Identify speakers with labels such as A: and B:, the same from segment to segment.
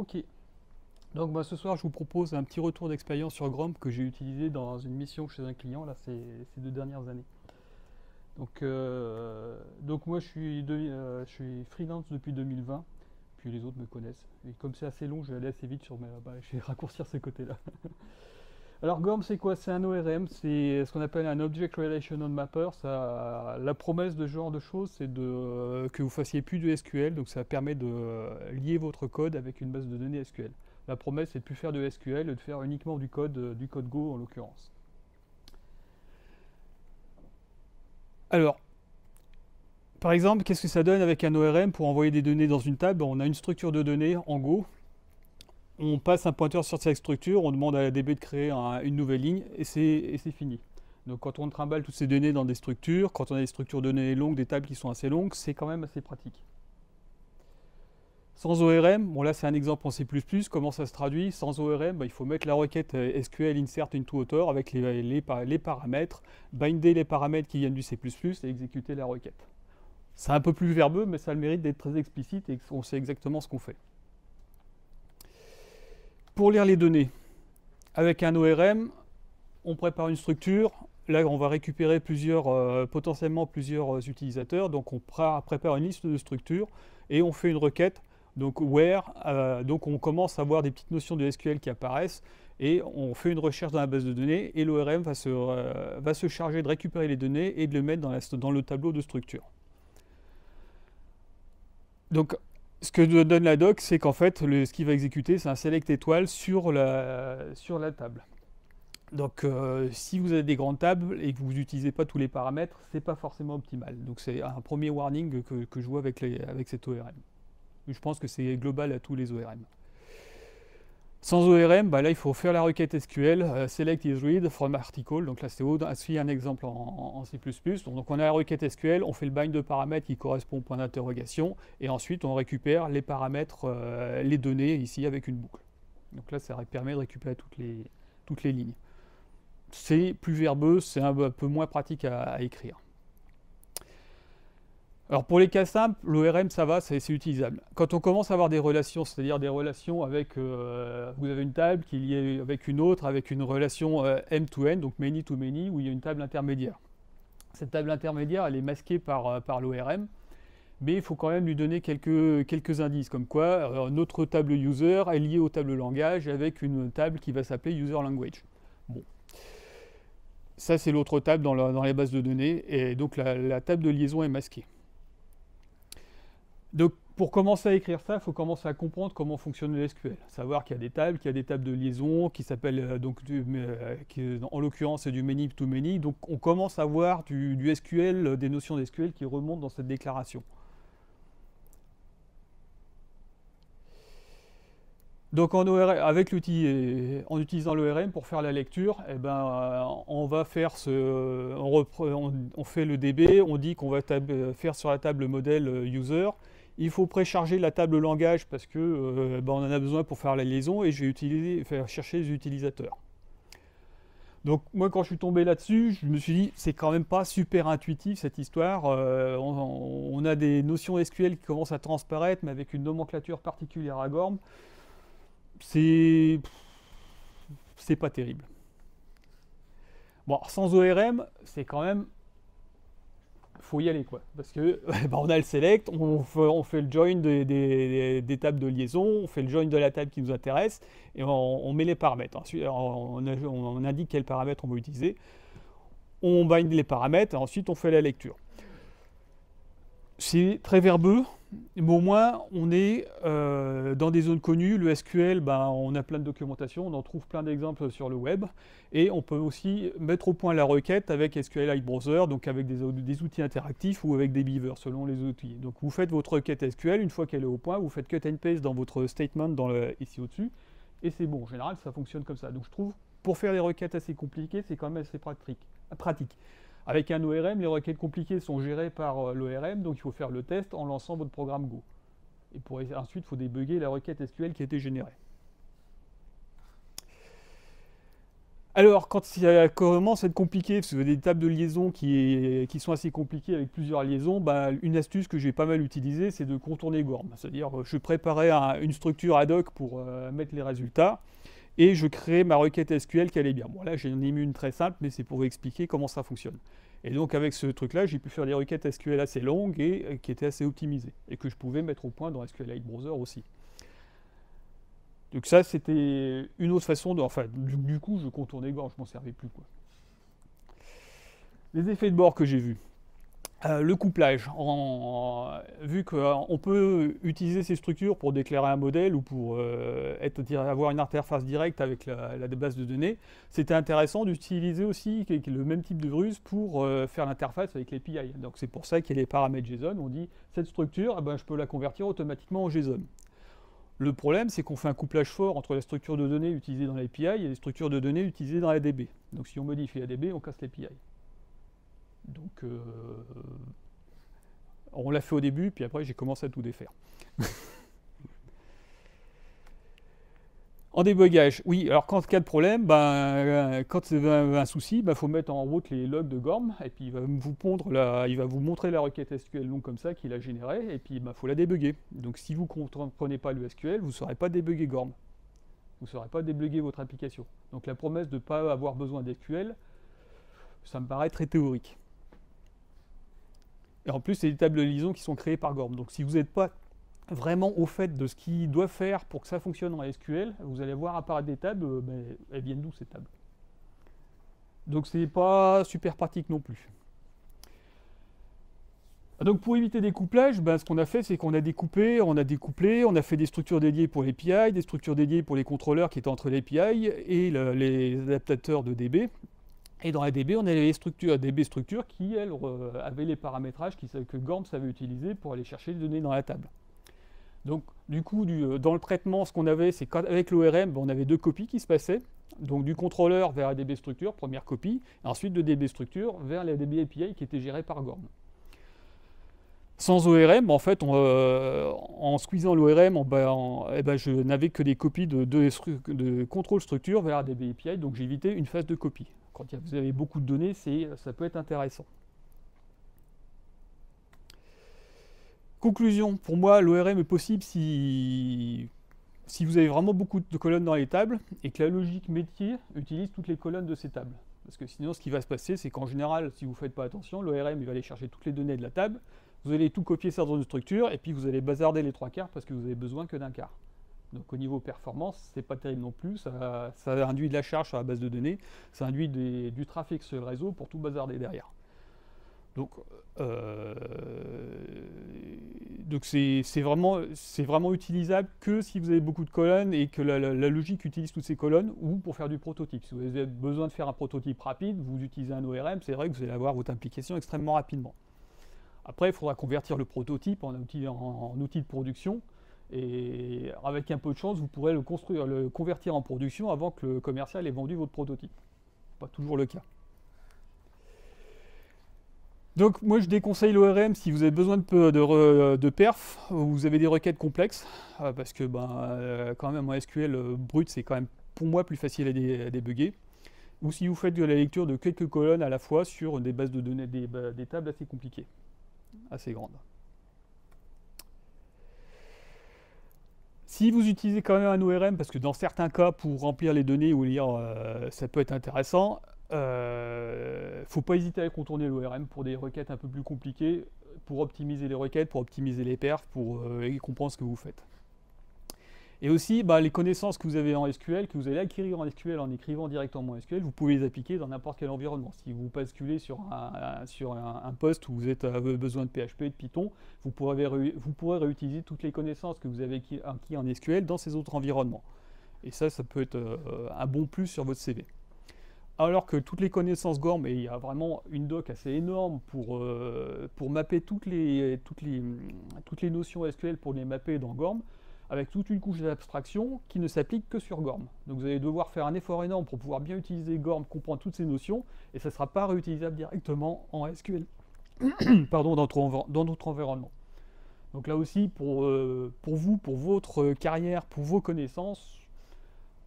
A: Ok. Donc ce soir, je vous propose un petit retour d'expérience sur Grom que j'ai utilisé dans une mission chez un client là ces 2 dernières années. Donc moi je suis freelance depuis 2020, puis les autres me connaissent. Et comme c'est assez long, je vais aller assez vite je vais raccourcir ce côté-là. Alors Grom c'est quoi? C'est un ORM, c'est ce qu'on appelle un Object Relational Mapper. La promesse de ce genre de choses, c'est que vous fassiez plus de SQL, donc ça permet de lier votre code avec une base de données SQL. La promesse, c'est de ne plus faire de SQL et de faire uniquement du code Go en l'occurrence. Alors, par exemple, qu'est-ce que ça donne avec un ORM pour envoyer des données dans une table? On a une structure de données en Go, on passe un pointeur sur cette structure, on demande à la DB de créer une nouvelle ligne et c'est fini. Donc quand on trimballe toutes ces données dans des structures, quand on a des structures de données longues, des tables qui sont assez longues, c'est quand même assez pratique. Sans ORM, bon là c'est un exemple en C++, comment ça se traduit? Sans ORM, il faut mettre la requête SQL insert into author avec les paramètres, binder les paramètres qui viennent du C++ et exécuter la requête. C'est un peu plus verbeux, mais ça a le mérite d'être très explicite et on sait exactement ce qu'on fait. Pour lire les données, avec un ORM, on prépare une structure. Là, on va récupérer potentiellement plusieurs utilisateurs. Donc, on prépare une liste de structures et on fait une requête. Donc, where, donc on commence à avoir des petites notions de SQL qui apparaissent et on fait une recherche dans la base de données et l'ORM va se charger de récupérer les données et de les mettre dans le tableau de structure. Donc, ce que donne la doc, c'est qu'en fait, ce qu'il va exécuter, c'est un select étoile sur la table. Donc, si vous avez des grandes tables et que vous n'utilisez pas tous les paramètres, c'est pas forcément optimal. Donc, c'est un premier warning que je vois avec cet ORM. Je pense que c'est global à tous les ORM. Sans ORM, là, il faut faire la requête SQL, select is read from article. Donc là, c'est aussi un exemple en C++. Donc, on a la requête SQL, on fait le bind de paramètres qui correspond au point d'interrogation, et ensuite, on récupère les paramètres, les données ici avec une boucle. Donc là, ça permet de récupérer toutes les lignes. C'est plus verbeux, c'est un peu moins pratique à écrire. Alors pour les cas simples, l'ORM ça va, c'est utilisable. Quand on commence à avoir des relations, c'est-à-dire des relations avec, vous avez une table qui est liée avec une autre, avec une relation M2N, donc many to many, où il y a une table intermédiaire. Cette table intermédiaire, elle est masquée par l'ORM, mais il faut quand même lui donner quelques indices, comme quoi notre table user est liée aux tables langage avec une table qui va s'appeler user language. Bon. Ça, c'est l'autre table dans les bases de données, et donc la table de liaison est masquée. Donc, pour commencer à écrire ça, il faut commencer à comprendre comment fonctionne le SQL. Savoir qu'il y a des tables de liaison qui s'appellent, en l'occurrence, c'est du many to many. Donc, on commence à voir du SQL, des notions d'SQL qui remontent dans cette déclaration. Donc en utilisant l'ORM pour faire la lecture, on va faire on fait le DB, on dit qu'on va faire sur la table modèle user. Il faut précharger la table langage parce que on en a besoin pour faire la liaison et je vais faire chercher les utilisateurs. Donc moi quand je suis tombé là-dessus, je me suis dit c'est quand même pas super intuitif cette histoire. On a des notions SQL qui commencent à transparaître mais avec une nomenclature particulière à Gorm. C'est pas terrible. Bon, sans ORM, c'est quand même, faut y aller quoi, parce que on a le select, on fait le join des tables de liaison, on fait le join de la table qui nous intéresse et on met les paramètres. Ensuite, on indique quels paramètres on va utiliser, on bind les paramètres et ensuite on fait la lecture. C'est très verbeux, mais au moins on est dans des zones connues. Le SQL, on a plein de documentation, on en trouve plein d'exemples sur le web. Et on peut aussi mettre au point la requête avec SQLite Browser, donc avec des outils interactifs ou avec des beavers selon les outils. Donc vous faites votre requête SQL, une fois qu'elle est au point, vous faites cut and paste dans votre statement ici au-dessus, et c'est bon. En général, ça fonctionne comme ça. Donc je trouve, pour faire des requêtes assez compliquées, c'est quand même assez pratique. Avec un ORM, les requêtes compliquées sont gérées par l'ORM, donc il faut faire le test en lançant votre programme Go. Et ensuite, il faut débugger la requête SQL qui a été générée. Alors, quand ça commence à être compliqué, parce que vous avez des tables de liaison qui sont assez compliquées avec plusieurs liaisons, bah, une astuce que j'ai pas mal utilisée, c'est de contourner Gorm. C'est-à-dire, je préparais une structure ad hoc pour mettre les résultats, et je crée ma requête SQL qui allait bien. Bon, là, j'en ai mis une très simple, mais c'est pour vous expliquer comment ça fonctionne. Et donc, avec ce truc-là, j'ai pu faire des requêtes SQL assez longues et qui étaient assez optimisées, et que je pouvais mettre au point dans SQLite Browser aussi. Donc ça, c'était une autre façon de... Enfin, du coup, je contournais Gorm, je m'en servais plus, quoi. Les effets de bord que j'ai vus. Le couplage. Vu qu'on peut utiliser ces structures pour déclarer un modèle ou pour avoir une interface directe avec la base de données, c'était intéressant d'utiliser aussi le même type de ruse pour faire l'interface avec les l'API. Donc c'est pour ça qu'il y a les paramètres JSON. On dit cette structure, eh ben, je peux la convertir automatiquement en JSON. Le problème, c'est qu'on fait un couplage fort entre la structure de données utilisée dans l'API et les structures de données utilisées dans la DB. Donc si on modifie la DB, on casse l'API. Donc on l'a fait au début, puis après j'ai commencé à tout défaire. En débogage, oui, alors quand il y a de problème, quand il y a un souci, il faut mettre en route les logs de Gorm, et puis il va vous montrer la requête SQL longue comme ça qu'il a générée, et puis il faut la débugger. Donc si vous ne comprenez pas le SQL, vous ne saurez pas débugger Gorm. Vous ne saurez pas débugger votre application. Donc la promesse de ne pas avoir besoin d'SQL, ça me paraît très théorique. Et en plus, c'est des tables de liaison qui sont créées par Gorm. Donc si vous n'êtes pas vraiment au fait de ce qu'il doit faire pour que ça fonctionne en SQL, vous allez voir apparaître des tables, elles viennent d'où ces tables? Donc c'est pas super pratique non plus. Donc pour éviter des couplages, ce qu'on a fait, c'est qu'on a découpé, on a découplé, on a fait des structures dédiées pour l'API, des structures dédiées pour les contrôleurs qui étaient entre l'API et les adaptateurs de DB. Et dans la DB, on a les structures, DB structures qui, elles, avaient les paramétrages que Gorm savait utiliser pour aller chercher les données dans la table. Donc, du coup, dans le traitement, ce qu'on avait, c'est qu'avec l'ORM, on avait deux copies qui se passaient. Donc, du contrôleur vers la DB structure, première copie, et ensuite de DB structure vers la DB API qui était gérée par Gorm. Sans ORM, en fait, en squeezant l'ORM, je n'avais que des copies de contrôle structure vers la DB API, donc j'évitais une phase de copie. Quand vous avez beaucoup de données, ça peut être intéressant. Conclusion, pour moi, l'ORM est possible si vous avez vraiment beaucoup de colonnes dans les tables et que la logique métier utilise toutes les colonnes de ces tables. Parce que sinon, ce qui va se passer, c'est qu'en général, si vous ne faites pas attention, l'ORM va aller chercher toutes les données de la table, vous allez tout copier ça dans une structure, et puis vous allez bazarder les trois quarts parce que vous avez besoin que d'un quart. Donc au niveau performance, c'est pas terrible non plus, ça induit de la charge sur la base de données, ça induit du trafic sur le réseau pour tout bazarder derrière. Donc c'est vraiment utilisable que si vous avez beaucoup de colonnes et que la logique utilise toutes ces colonnes, ou pour faire du prototype. Si vous avez besoin de faire un prototype rapide, vous utilisez un ORM, c'est vrai que vous allez avoir votre application extrêmement rapidement. Après, il faudra convertir le prototype en outil de production, et avec un peu de chance, vous pourrez le convertir en production avant que le commercial ait vendu votre prototype. Pas toujours le cas. Donc moi je déconseille l'ORM si vous avez besoin de perf, vous avez des requêtes complexes, parce que quand même en SQL brut c'est quand même pour moi plus facile à débugger, ou si vous faites de la lecture de quelques colonnes à la fois sur des bases de données, des tables assez compliquées, assez grandes. Si vous utilisez quand même un ORM, parce que dans certains cas pour remplir les données ou lire ça peut être intéressant, faut pas hésiter à contourner l'ORM pour des requêtes un peu plus compliquées, pour optimiser les requêtes, pour optimiser les perfs, pour comprendre ce que vous faites. Et aussi, les connaissances que vous avez en SQL, que vous allez acquérir en SQL en écrivant directement en SQL, vous pouvez les appliquer dans n'importe quel environnement. Si vous basculez sur un poste où vous avez besoin de PHP, de Python, vous pourrez réutiliser toutes les connaissances que vous avez acquises en SQL dans ces autres environnements. Et ça peut être un bon plus sur votre CV. Alors que toutes les connaissances Gorm, et il y a vraiment une doc assez énorme pour mapper toutes les notions SQL, pour les mapper dans Gorm, avec toute une couche d'abstraction qui ne s'applique que sur Gorm. Donc vous allez devoir faire un effort énorme pour pouvoir bien utiliser Gorm, comprendre toutes ces notions, et ça ne sera pas réutilisable directement en SQL, pardon, dans notre environnement. Donc là aussi, pour vous, pour votre carrière, pour vos connaissances,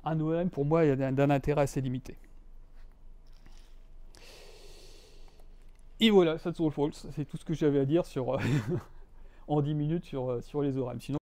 A: un ORM pour moi est d'un intérêt assez limité. Et voilà, ça True ou false, c'est tout ce que j'avais à dire sur, en 10 minutes sur les ORM. Sinon,